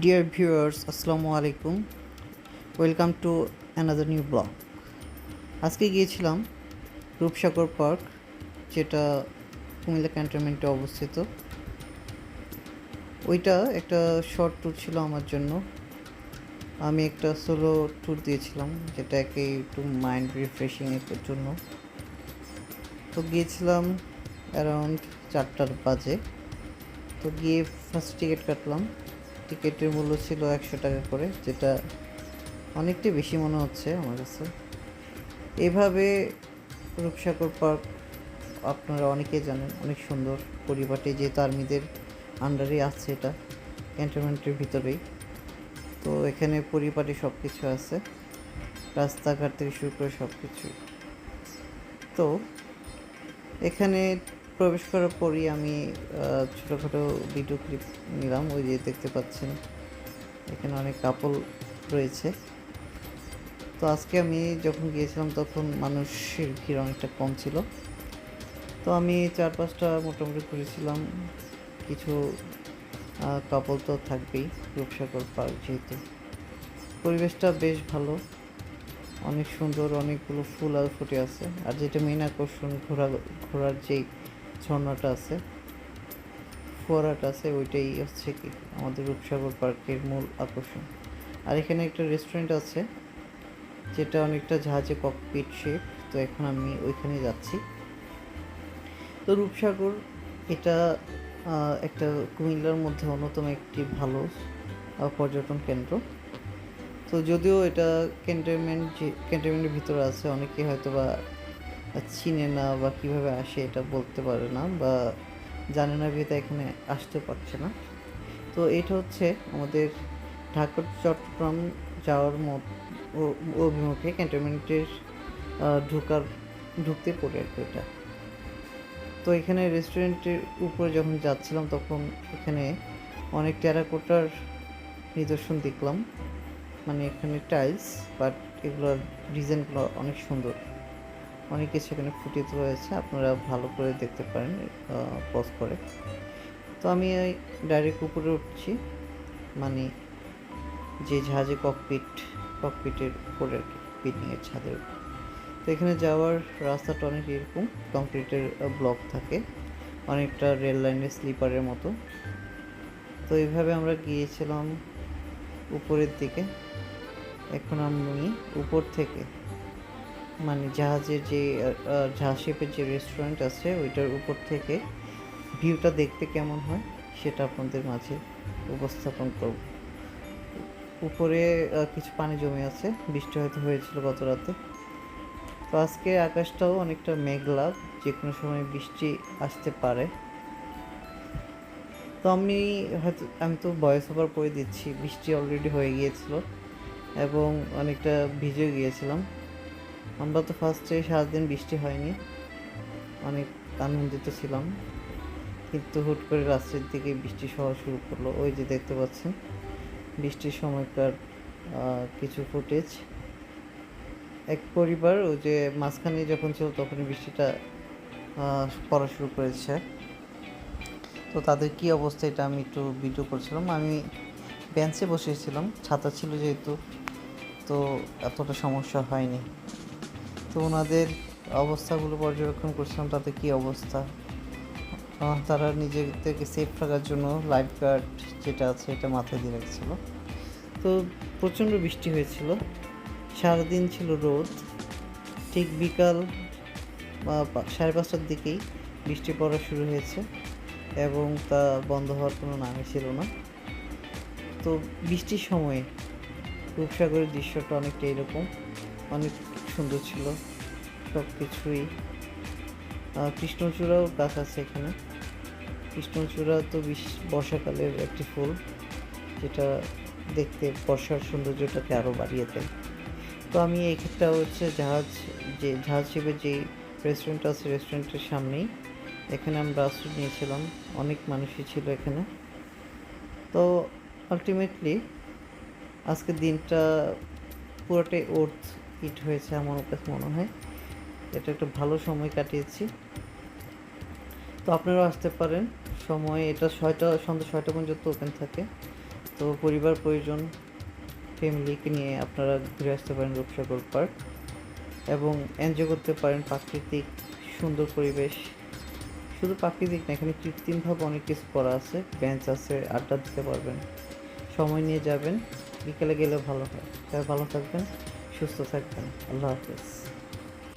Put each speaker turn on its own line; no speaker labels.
Dear viewers, Assalamu alaikum. Welcome to another new blog. আজকে গিয়েছিলাম Rupsagar park, যেটা কুমিল্লা ক্যান্টনমেন্টে অবস্থিত। ওইটা একটা শর্ট ট্যুর ছিল আমার জন্য। আমি একটা সোলো ট্যুর দিয়েছিলাম, যেটাকে একটু মাইন্ড রিফ্রেশিংয়ের জন্য। তো গিয়েছিলাম অ্যারাউন্ড 4টার বাজে। তো গিয়ে ফার্স্ট টিকিট কাটলাম। টিকিটের মূল্য ছিল 100 টাকা করে, যেটা অনেকটাই বেশি মনে হচ্ছে আমার কাছে। এভাবে রূপসাগর পার্ক আপনারা অনেকেই জানেন, অনেক সুন্দর পরিপাটি, যেহেতু আর্মিদের আন্ডারে আছে, এটা ক্যান্টনমেন্টের ভিতরেই। তো এখানে পরিপাটি সব কিছু আছে, রাস্তাঘাট থেকে শুরু করে সব কিছু। তো এখানে প্রবেশ করার পরই আমি ছোটোখাটো ভিডিও ক্লিপ নিলাম। ওই যে দেখতে পাচ্ছেন এখানে অনেক কাপল রয়েছে। তো আজকে আমি যখন গিয়েছিলাম তখন মানুষের ভিড় অনেকটা কম ছিল। তো আমি 4-5টা মোটামুটি ঘুরেছিলাম। কিছু কাপল তো থাকবেই, রূপসাগর পার্ক যেহেতু। পরিবেশটা বেশ ভালো, অনেক সুন্দর, অনেকগুলো ফুল আর ফুটে আছে। আর যেটা মেন আকর্ষণ, ঘোরার যেই ঝর্ণাটা আছে, ফোয়ারাটা আছে, ওইটাই হচ্ছে কি আমাদের রূপসাগর পার্কের মূল আকর্ষণ। আর এখানে একটা রেস্টুরেন্ট আছে, যেটা অনেকটা জাহাজে ককপিট শেপ। তো এখন আমি ওইখানে যাচ্ছি। তো রূপসাগর এটা একটা কুমিল্লার মধ্যে অন্যতম একটি ভালো পর্যটন কেন্দ্র। তো যদিও এটা ক্যান্টনমেন্টের ভিতরে আছে, অনেকে হয়তো বা চিনে না বা কীভাবে আসে এটা বলতে পারে না, বা জানে না বিয়ে এখানে আসতে পারছে না। তো এটা হচ্ছে আমাদের ঢাকা চট্টগ্রাম যাওয়ার অভিমুখে ক্যান্টনমেন্টের ঢুকতে পড়ে আর কি এটা। তো এখানে রেস্টুরেন্টের উপরে যখন যাচ্ছিলাম তখন এখানে অনেক টেরাকোটার নিদর্শন দেখলাম। মানে এখানে টাইলস, বাট এগুলোর ডিজাইনগুলো অনেক সুন্দর, অনেক কিছু এখানে ফুটিয়ে তোলা হয়েছে, আপনারা ভালো করে দেখতে পারেন পজ করে। তো আমি ডাইরেক্ট উপরে উঠছি, মানে যে জাহাজে ককপিটের উপরে আর কি, বিল্ডিংয়ের ছাদের উপর। তো এখানে যাওয়ার রাস্তাটা অনেক এরকম কংক্রিটের ব্লক থাকে, অনেকটা রেল লাইনের স্লিপারের মতো। তো এইভাবে আমরা গিয়েছিলাম উপরের দিকে। এখন আমি উপর থেকে, মানে জাহাজের যে জাহাজ শেপের যে রেস্টুরেন্ট আছে ওইটার উপর থেকে ভিউটা দেখতে কেমন হয় সেটা আপনাদের মাঝে উপস্থাপন করব। উপরে কিছু পানি জমে আছে, বৃষ্টি হয়তো হয়েছিল গত রাতে। তো আজকে আকাশটাও অনেকটা মেঘলা, যে কোনো সময় বৃষ্টি আসতে পারে। তো আমি তো ভয়েস ওভার করে দিচ্ছি, বৃষ্টি অলরেডি হয়ে গিয়েছিল এবং অনেকটা ভিজে গিয়েছিলাম। আমরা তো ফার্স্টে সারাদিন বৃষ্টি হয়নি, অনেক আনন্দিত ছিলাম, কিন্তু হুট করে রাত্রের দিকে বৃষ্টি হওয়া শুরু করলো। ওই যে দেখতে পাচ্ছেন বৃষ্টির সময়কার কিছু ফুটেজ। এক পরিবার ওই যে মাঝখানে যখন ছিল তখনই বৃষ্টিটা পড়া শুরু করেছে। তো তাদের কী অবস্থা এটা আমি একটু ভিডিও করছিলাম। আমি বেঞ্চে বসেছিলাম, ছাতা ছিল যেহেতু, তো এতটা সমস্যা হয়নি। তো ওনাদের অবস্থাগুলো পর্যবেক্ষণ করছিলাম, তাতে কী অবস্থা। তারা নিজেদেরকে সেফ রাখার জন্য লাইফ গার্ড যেটা আছে এটা মাথায় দিয়ে রাখছিল। তো প্রচণ্ড বৃষ্টি হয়েছিল, সারাদিন ছিল রোদ। ঠিক বিকাল 5:30টার দিকেই বৃষ্টি পড়া শুরু হয়েছে এবং তা বন্ধ হওয়ার কোনো নামই ছিল না। তো বৃষ্টির সময়ে রূপসাগরের দৃশ্যটা অনেকটা এরকম, অনেক সুন্দর ছিল সব কিছুই। কৃষ্ণচূড়াও গাছ আছে এখানে। কৃষ্ণচূড়া তো বর্ষাকালের একটি ফুল, যেটা দেখতে বর্ষার সৌন্দর্যটাকে আরও বাড়িয়ে দেয়। তো আমি এইটা হচ্ছে জাহাজ শিপের যেই রেস্টুরেন্ট আছে রেস্টুরেন্টের সামনেই, এখানে আমরা আশ্রয় নিয়েছিলাম। অনেক মানুষই ছিল এখানে। তো আলটিমেটলি আজকের দিনটা পুরোটাই ইট হয়েছে আমার কাছে মনে হয়। এটা একটা ভালো সময় কাটিয়েছি। তো আপনারাও আসতে পারেন, সময় এটা সন্ধ্যা 6টা পর্যন্ত ওপেন থাকে। তো পরিবার পরিজন ফ্যামিলিকে নিয়ে আপনারা ঘুরে আসতে পারেন রূপসাগর পার্ক এবং এনজয় করতে পারেন প্রাকৃতিক সুন্দর পরিবেশ। শুধু প্রাকৃতিক না, এখানে কৃত্রিমভাবে অনেক কিছু করা আছে, বেঞ্চ আছে, আড্ডা দিতে পারবেন। সময় নিয়ে যাবেন, বিকেলে গেলে ভালো হয়। তাই ভালো থাকবেন, সুস্থ থাকবেন। আল্লাহ হাফেজ।